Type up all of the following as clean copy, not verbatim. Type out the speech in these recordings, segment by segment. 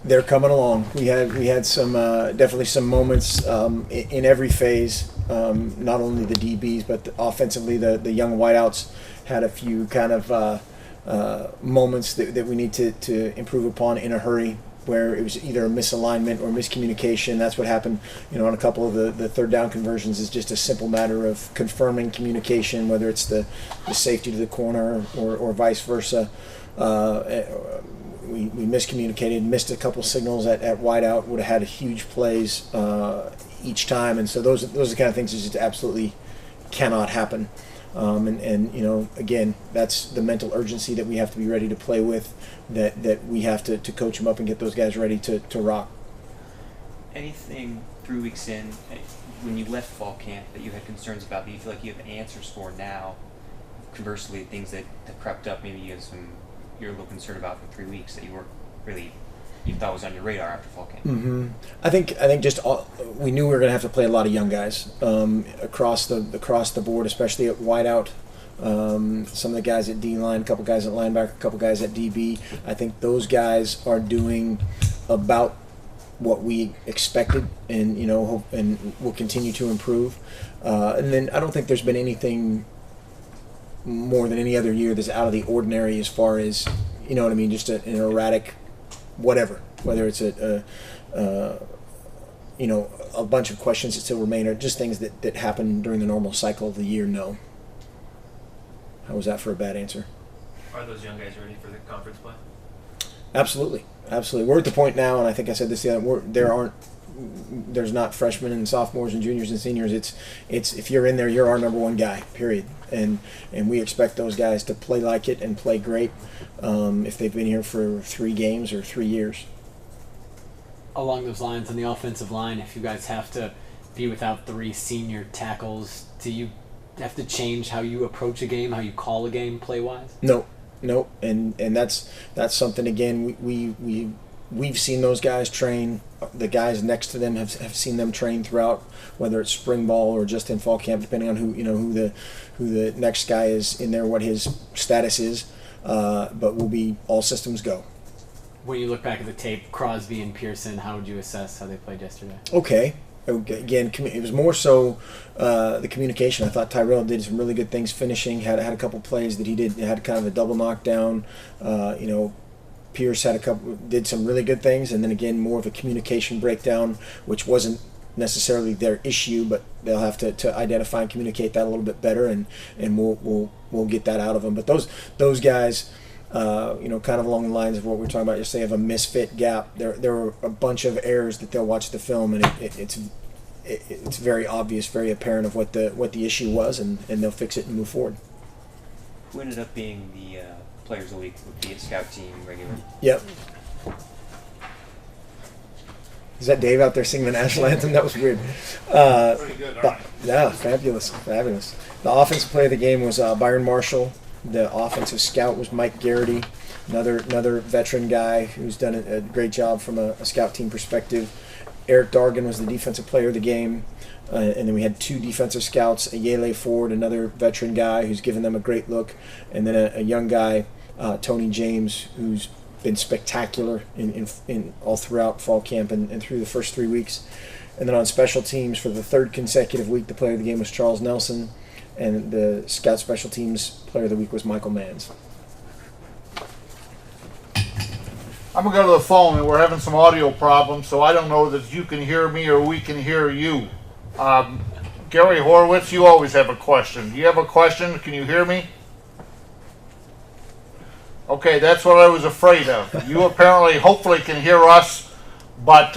They're coming along. We had some definitely some moments in every phase. Not only the DBs, but offensively, the young wideouts had a few kind of moments that we need to improve upon in a hurry, where it was either a misalignment or miscommunication. That's what happened, on a couple of the third down conversions. Is just a simple matter of confirming communication, whether it's the safety to the corner or vice versa. We miscommunicated, missed a couple signals at wideout, would have had huge plays each time, and so those are the kind of things that just absolutely cannot happen. And again, that's the mental urgency that we have to be ready to play with, that we have to coach them up and get those guys ready to rock. Anything 3 weeks in, when you left fall camp, that you had concerns about, that you feel like you have answers for now? Conversely, things that crept up, maybe you're a little concerned about for 3 weeks that you thought was on your radar after fall camp. Mm-hmm. I think we knew we were going to have to play a lot of young guys across the board, especially at wideout. Some of the guys at D-line, a couple guys at linebacker, a couple guys at DB. I think those guys are doing about what we expected, and and will continue to improve. And then I don't think there's been anything more than any other year that's out of the ordinary as far as, just an erratic whatever, whether it's a bunch of questions that still remain, or just things that happen during the normal cycle of the year. No. How was that for a bad answer? Are those young guys ready for the conference play? Absolutely. We're at the point now, and I think I said this the other. There's not freshmen and sophomores and juniors and seniors. It's if you're in there, you're our number one guy. Period. And we expect those guys to play like it and play great if they've been here for 3 games or 3 years. Along those lines, on the offensive line, if you guys have to be without 3 senior tackles, do you have to change how you approach a game, how you call a game play-wise? No, and that's something, again, we've seen those guys train. The guys next to them have seen them train throughout, whether it's spring ball or just in fall camp, depending on who the next guy is in there, what his status is. But we'll be all systems go. When you look back at the tape, Crosby and Pearson, how would you assess how they played yesterday? Okay. Again, it was more so the communication. I thought Tyrell did some really good things finishing. Had a couple plays that he had kind of a double knockdown. Pierce did some really good things, and then again more of a communication breakdown, which wasn't necessarily their issue, but they'll have to identify and communicate that a little bit better, and we'll get that out of them. But those guys, kind of along the lines of what we were talking about yesterday, of a misfit gap. There were a bunch of errors that they'll watch the film, and it's very obvious, very apparent of what the issue was, and they'll fix it and move forward. Who ended up being the Players of the Week? Would be a scout team regular? Yep. Is that Dave out there singing the national anthem? That was weird. Pretty good, yeah, fabulous. The offensive player of the game was Byron Marshall. The offensive scout was Mike Garrity, another veteran guy who's done a great job from a scout team perspective. Eric Dargan was the defensive player of the game. And then we had 2 defensive scouts, Ayele Ford, another veteran guy who's given them a great look, and then a young guy, Tony James, who's been spectacular in all throughout fall camp and through the first 3 weeks. And then on special teams, for the 3rd consecutive week, the player of the game was Charles Nelson, and the scout special teams player of the week was Michael Manns. I'm going to go to the phone, and we're having some audio problems, so I don't know that you can hear me or we can hear you. Gary Horowitz, you always have a question. Do you have a question? Can you hear me? Okay, that's what I was afraid of. You apparently, hopefully, can hear us, but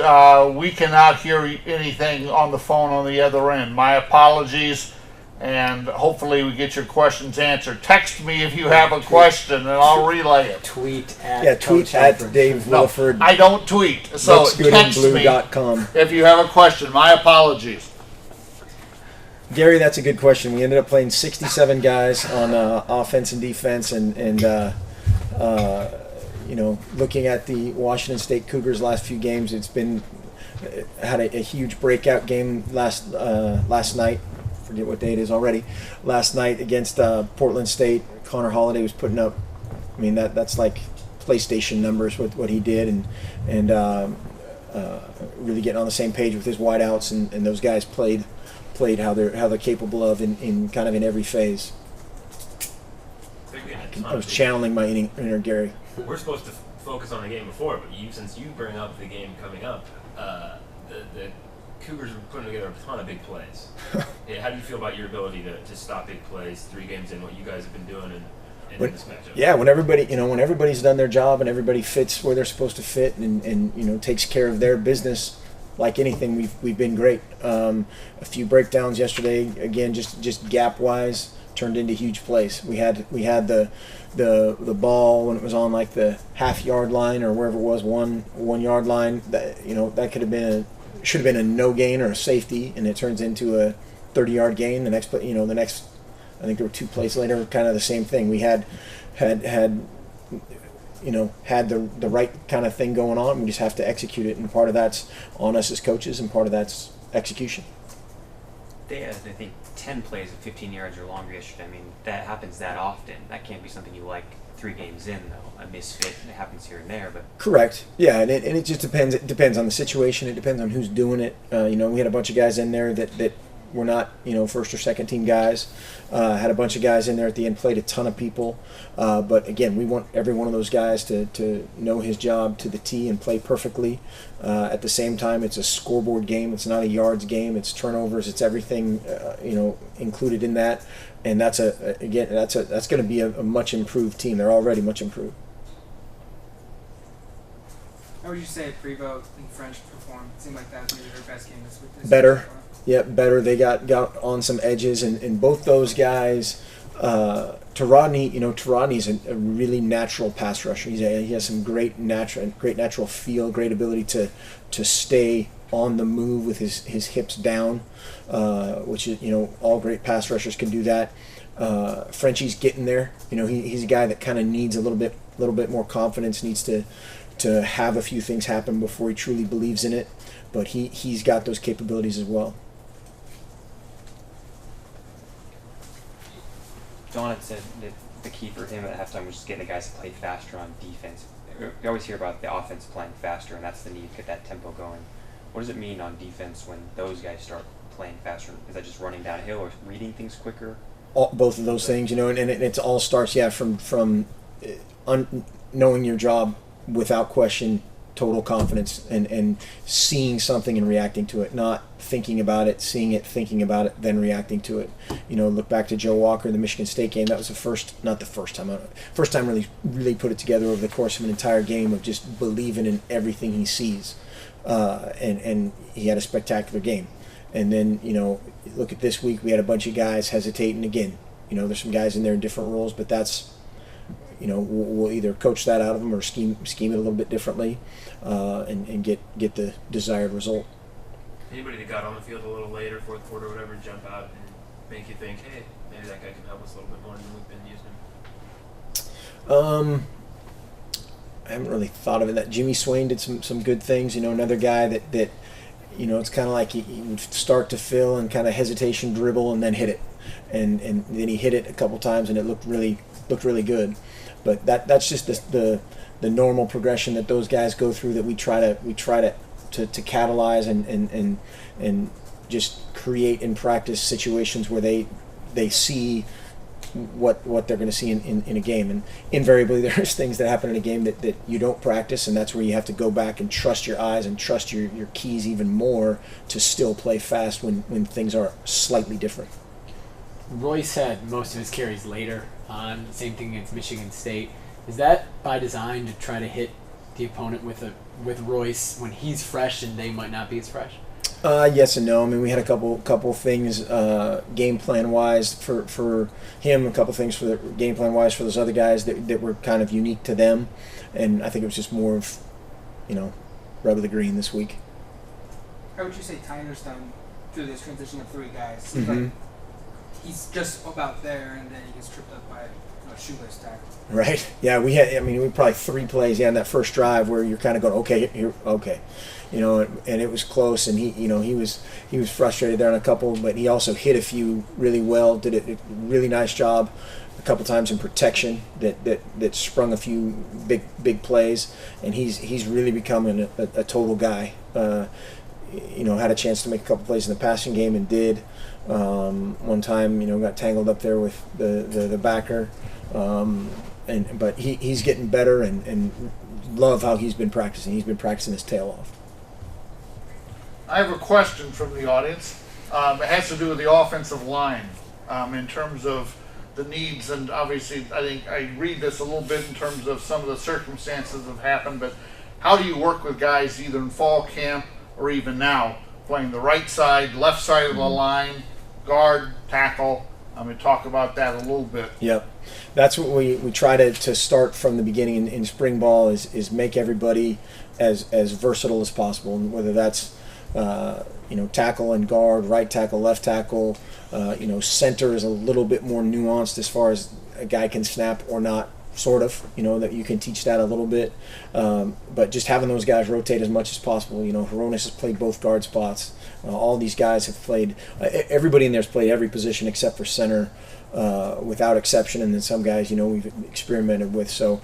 we cannot hear anything on the phone on the other end. My apologies, and hopefully we get your questions answered. Text me if you have a question, and I'll relay it. Tweet at Dave Williford. No, I don't tweet, so text me if you have a question. My apologies. Gary, that's a good question. We ended up playing 67 guys on offense and defense, and looking at the Washington State Cougars' last few games, had a huge breakout game last night. Forget what day it is already. Last night against Portland State, Connor Holiday was putting up. I mean, that's like PlayStation numbers with what he did, and really getting on the same page with his wideouts, and those guys played how they're capable of in kind of in every phase. I was channeling my inner Gary. We're supposed to focus on the game before, but since you bring up the game coming up, the Cougars are putting together a ton of big plays. Yeah, how do you feel about your ability to stop big plays 3 games in, what you guys have been doing in this matchup? Yeah, when everybody's done their job and everybody fits where they're supposed to fit and takes care of their business, like anything, we've been great. A few breakdowns yesterday, again, just gap wise, turned into huge plays. We had the ball when it was on like the half-yard line or wherever it was, 1 yard line. That could have been should have been a no gain or a safety, and it turns into a 30-yard gain. The next play, I think there were 2 plays later, kind of the same thing. We had the right kind of thing going on. We just have to execute it, and part of that's on us as coaches, and part of that's execution. They had, I think, 10 plays of 15 yards or longer yesterday. I mean, that happens that often. That can't be something you like 3 games in, though. A misfit, it happens here and there, but... Correct. Yeah, and it just depends. It depends on the situation. It depends on who's doing it. We had a bunch of guys in there that were not, first or second team guys. Had a bunch of guys in there at the end, played a ton of people. But again, we want every one of those guys to know his job to the T and play perfectly. At the same time, it's a scoreboard game. It's not a yards game. It's turnovers. It's everything, included in that. And that's going to be a much improved team. They're already much improved. How would you say Prevost and French performed? It seemed like that was maybe their best game this week. Better. Yep, better. They got on some edges, and both those guys. Rodney's a really natural pass rusher. He has some great natural feel, great ability to stay on the move with his hips down, which is all great pass rushers can do that. Frenchie's getting there. He's a guy that kind of needs a little bit more confidence. Needs to have a few things happen before he truly believes in it, but he's got those capabilities as well. Don had said that the key for him at halftime was just getting the guys to play faster on defense. We always hear about the offense playing faster, and that's the need to get that tempo going. What does it mean on defense when those guys start playing faster? Is that just running downhill or reading things quicker? Both of those things, and it all starts, from knowing your job without question, total confidence, and seeing something and reacting to it, not thinking about it, seeing it, thinking about it, then reacting to it. Look back to Joe Walker in the Michigan State game. That was first time really put it together over the course of an entire game of just believing in everything he sees, and he had a spectacular game. And then look at this week, we had a bunch of guys hesitating again. There's some guys in there in different roles, but that's we'll either coach that out of them or scheme it a little bit differently, and get the desired result. Anybody that got on the field a little later, fourth quarter, whatever, jump out and make you think, hey, maybe that guy can help us a little bit more than we've been using him? I haven't really thought of it. That Jimmy Swain did some good things. Another guy that it's kind of like he would start to fill and kind of hesitation dribble and then hit it, and then he hit it a couple times and it looked really good. But that's just the normal progression that those guys go through, that we try to catalyze and just create in practice situations where they see what they're going to see in a game. And invariably there's things that happen in a game that you don't practice, and that's where you have to go back and trust your eyes and trust your keys even more to still play fast when things are slightly different. Royce had most of his carries later on. Same thing against Michigan State. Is that by design to try to hit the opponent with Royce when he's fresh and they might not be as fresh? Yes and no. I mean, we had a couple things game plan wise for him, a couple things for the game plan wise for those other guys that were kind of unique to them, and I think it was just more of rub of the green this week. How would you say Tyner's done through this transition of 3 guys? Mm-hmm. Like he's just about there, and then he gets tripped up by a shoelace tackle. Right. Yeah, we probably 3 plays in that first drive where you're kind of going, okay. And it was close, and he was frustrated there on a couple, but he also hit a few really well, did a really nice job, a couple times in protection that sprung a few big plays, and he's really becoming a total guy. Had a chance to make a couple plays in the passing game and did. One time, got tangled up there with the backer, but he's getting better and love how he's been practicing. He's been practicing his tail off. I have a question from the audience. It has to do with the offensive line in terms of the needs, and obviously I think I read this a little bit in terms of some of the circumstances that have happened, but how do you work with guys either in fall camp or even now, playing the right side, left side of the line, guard, tackle? Talk about that a little bit. Yep. That's what we try to start from the beginning in spring ball is make everybody as versatile as possible, and whether that's tackle and guard, right tackle, left tackle, center is a little bit more nuanced as far as a guy can snap or not, sort of, that you can teach that a little bit, but just having those guys rotate as much as possible. Hronis has played both guard spots. All these guys have played, everybody in there's played every position except for center, without exception, and then some guys, we've experimented with. So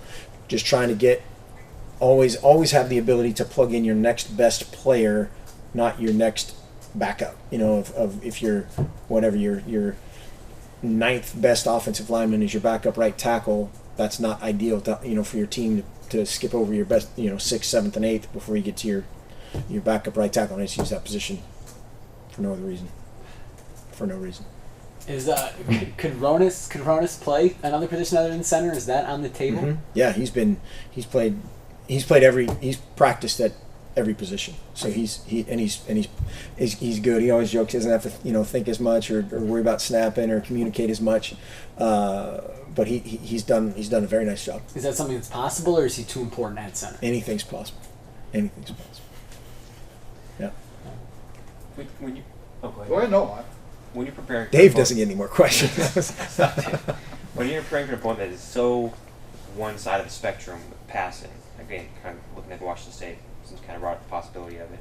just trying to get, always have the ability to plug in your next best player, not your next backup. If you're whatever your ninth best offensive lineman is your backup right tackle, that's not ideal for your team to skip over your best 6th, 7th, and 8th before you get to your backup right tackle, and just use that position for no reason. Is could Hronis play another position other than center? Is that on the table? Mm-hmm. Yeah, he's practiced at every position. So he's good. He always jokes he doesn't have to think as much or worry about snapping or communicate as much. But he's done a very nice job. Is that something that's possible, or is he too important at center? Anything's possible. Yeah. When you go ahead. No. When you're preparing, Dave doesn't get any more questions. When you're preparing for an opponent that is so one side of the spectrum with passing, again, kind of looking at Washington State, since kind of brought up the possibility of it.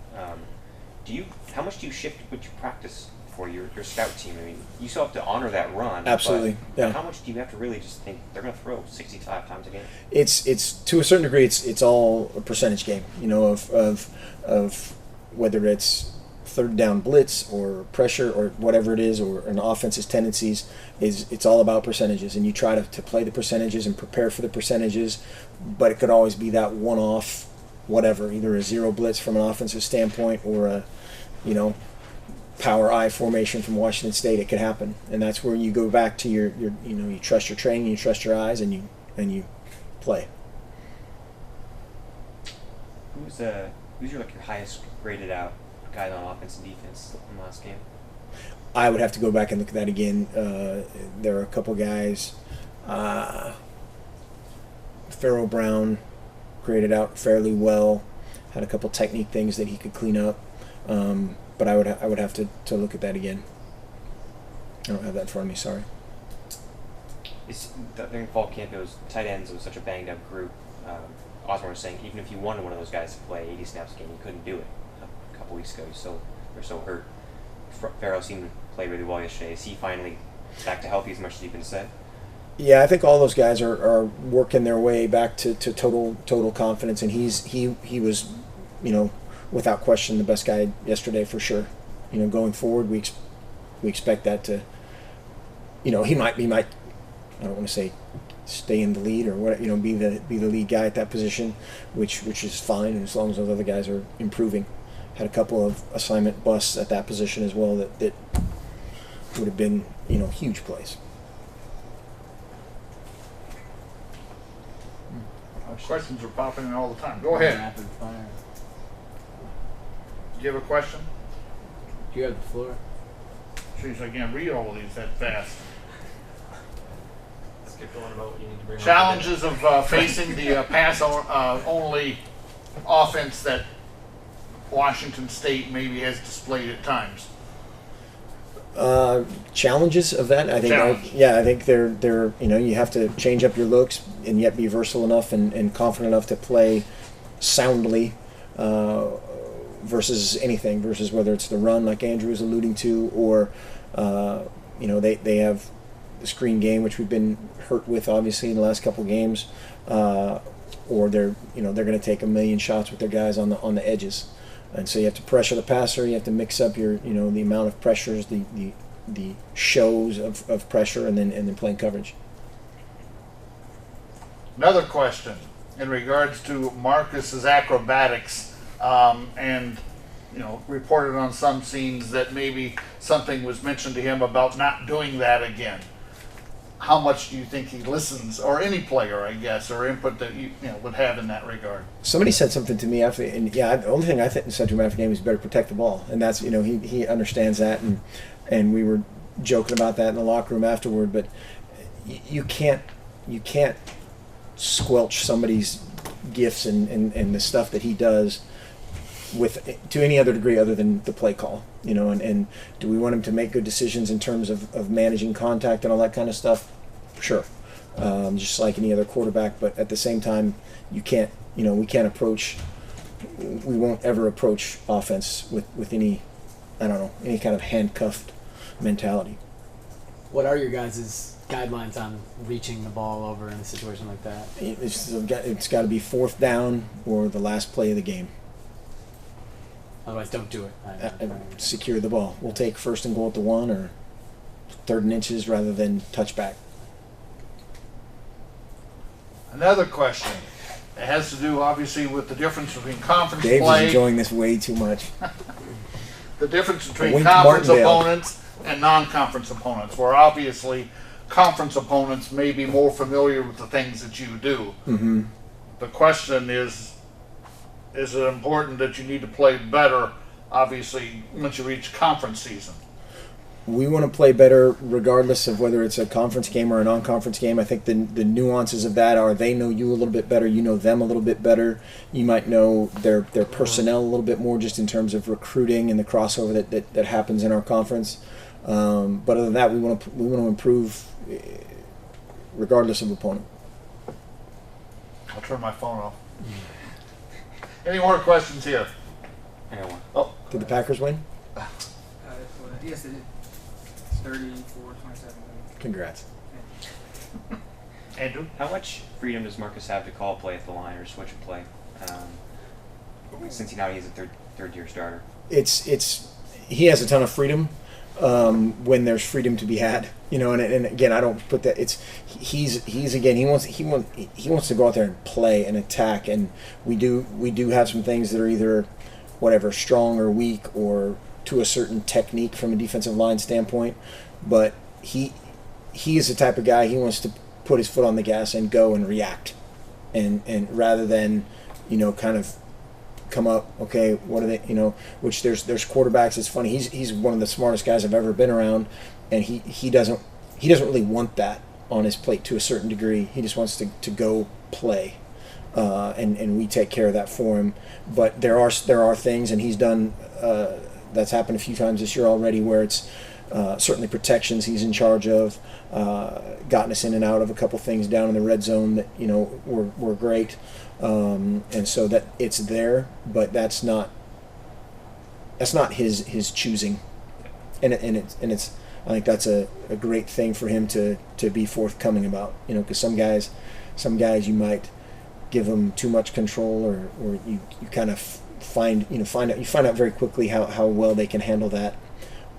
How much do you shift what you practice for your scout team? You still have to honor that run. Absolutely. But how much do you have to really just think they're going to throw 65 times a game? It's to a certain degree, it's all a percentage game. Of whether it's third down blitz or pressure or whatever it is, or an offense's tendencies, it's all about percentages, and you try to play the percentages and prepare for the percentages, but it could always be that one-off whatever, either a zero blitz from an offensive standpoint or a power I formation from Washington State. It could happen, and that's where you go back to your you trust your training, you trust your eyes, and you play. Who's your highest graded out guys on offense and defense in the last game? I would have to go back and look at that again. There are a couple guys. Farrell Brown graded out fairly well. Had a couple technique things that he could clean up, but I would have to look at that again. I don't have that in front of me. Sorry. During fall camp, it was tight ends. It was such a banged up group. Osborne was saying even if you wanted one of those guys to play 80 snaps a game, you couldn't do it. A couple weeks ago, they're so hurt. Farrell seemed to play really well yesterday. Is he finally back to healthy as much as he can say? Yeah, I think all those guys are working their way back to total confidence, and he was, without question the best guy yesterday for sure. Going forward, we expect that to, he might I don't want to say stay in the lead or what, be the lead guy at that position, which is fine, and as long as those other guys are improving. Had a couple of assignment busts at that position as well that would have been huge plays. Questions are popping in all the time. Go ahead. Rapid fire. Do you have a question? Do you have the floor? Jeez, I can't read all of these that fast. Let's get going about what you need to bring up. Challenges of facing the pass-only offense that Washington State maybe has displayed at times. Challenges of that, I think. I think they're you have to change up your looks and yet be versatile enough and confident enough to play soundly versus whether it's the run like Andrew was alluding to, or they have the screen game, which we've been hurt with obviously in the last couple games, or they're going to take a million shots with their guys on the edges, and so you have to pressure the passer. You have to mix up your the amount of pressures, the shows of pressure, and then playing coverage. Another question in regards to Marcus's acrobatics, and reported on some scenes that maybe something was mentioned to him about not doing that again. How much do you think he listens, or any player, I guess, or input that you would have in that regard? Somebody said something to me after, and the only thing I said to him after the game was better protect the ball, and that's he understands that, and we were joking about that in the locker room afterward. But you can't squelch somebody's gifts and the stuff that he does to any other degree other than the play call, and do we want him to make good decisions in terms of managing contact and all that kind of stuff? Sure, just like any other quarterback, but at the same time, we can't approach, we won't ever approach offense with any kind of handcuffed mentality. What are your guys' guidelines on reaching the ball over in a situation like that? It's got to be fourth down or the last play of the game. Otherwise, don't do it. Secure the ball. We'll take first and goal at the 1 or 3rd and inches rather than touchback. Another question. It has to do, obviously, with the difference between conference Dave's play. enjoying this way too much. The difference between Wink conference Martindale. opponents and non-conference opponents, where obviously conference opponents may be more familiar with the things that you do. Mm-hmm. The question is it important that you need to play better, obviously, once you reach conference season? We want to play better regardless of whether it's a conference game or a non-conference game. I think the nuances of that are they know you a little bit better, you know them a little bit better. You might know their personnel a little bit more just in terms of recruiting and the crossover that happens in our conference. But other than that, we want to improve regardless of opponent. I'll turn my phone off. Any more questions here? I got one. Oh, Did the Packers win? Yes, they did. 34-27. Congrats. Andrew? How much freedom does Marcus have to call a play at the line or switch a play? Since now he's a third year starter. He has a ton of freedom when there's freedom to be had, and again, I don't put that. He wants to go out there and play and attack, and we do have some things that are either whatever strong or weak or to a certain technique from a defensive line standpoint, but he is the type of guy, he wants to put his foot on the gas and go and react, and rather than kind of come up, okay, what are they, which there's quarterbacks. It's funny, he's one of the smartest guys I've ever been around, and he doesn't really want that on his plate to a certain degree. He just wants to go play, and we take care of that for him. But there are things, and he's done that's happened a few times this year already, where it's certainly protections he's in charge of, gotten us in and out of a couple things down in the red zone that were great. And so that it's there, but that's not his choosing, and it's I think that's a great thing for him to be forthcoming about, because some guys you might give them too much control, or you kind of find out very quickly how well they can handle that,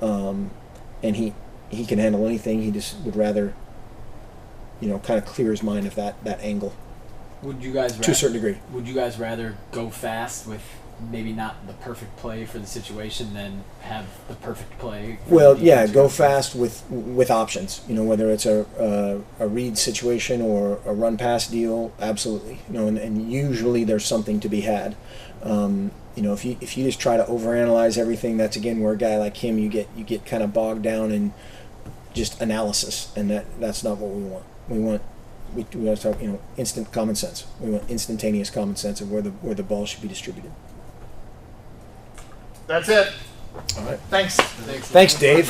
and he can handle anything. He just would rather kind of clear his mind of that angle. Would you guys to a certain degree? Would you guys rather go fast with maybe not the perfect play for the situation than have the perfect play? Well, yeah, go fast with options. Whether it's a read situation or a run pass deal, absolutely. And usually there's something to be had. If you just try to overanalyze everything, that's again where a guy like him you get kind of bogged down in just analysis, and that's not what we want. We want to talk, instant common sense. We want instantaneous common sense of where the ball should be distributed. That's it. All right. Thanks. Thanks, Dave.